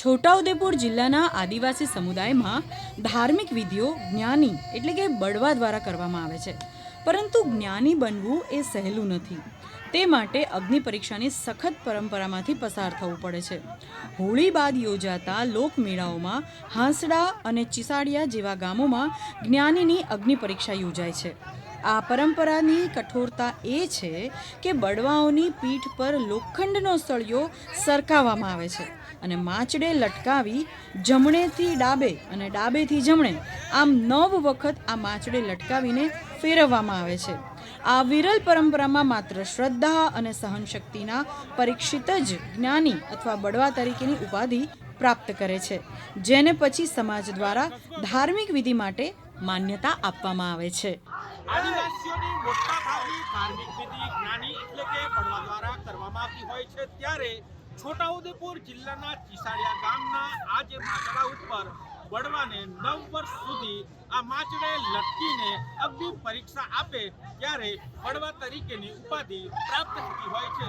છોટાઉદેપુર જિલ્લાના આદિવાસી સમુદાયમાં ધાર્મિક વિધિઓ જ્ઞાની એટલે કે બળવા દ્વારા કરવામાં આવે છે. પરંતુ જ્ઞાની બનવું એ સહેલું નથી. તે માટે અગ્નિ પરીક્ષાની સખત પરંપરામાંથી પસાર થવું પડે છે. હોળી બાદ યોજાતા લોકમેળાઓમાં હાંસડા અને ચિસાડિયા જેવા ગામોમાં જ્ઞાનીની અગ્નિ પરીક્ષા યોજાય છે. આ પરંપરાની કઠોરતા એ છે કે બળવાઓની પીઠ પર લોખંડનો સળિયો સરકાવવામાં આવે છે અને માચડે લટકાવી જમણેથી ડાબે અને ડાબેથી જમણે આમ 9 વખત આ માચડે લટકાવીને ફેરવવામાં આવે છે. આ વિરલ પરંપરામાં માત્ર શ્રદ્ધા અને સહનશક્તિના પરીક્ષિત જ જ્ઞાની અથવા બળવા તરીકેની ઉપાધિ પ્રાપ્ત કરે છે, જેને પછી સમાજ દ્વારા ધાર્મિક વિધિ માટે માન્યતા આપવામાં આવે છે. આદિવાસીઓની મોટાભાગની ધાર્મિક વિધિ જ્ઞાની એટલે કે બળવા દ્વારા કરવામાં આવતી હોય છે. ત્યારે છોટાઉદેપુર જિલ્લાના ચિસાડિયા ગામના આ જે માચડા ઉપર બળવાને 9 વર્ષ સુધી આ માચડે લટકીને અગ્નિ પરીક્ષા આપે ત્યારે બળવા તરીકેની ઉપાધિ પ્રાપ્ત થતી હોય છે.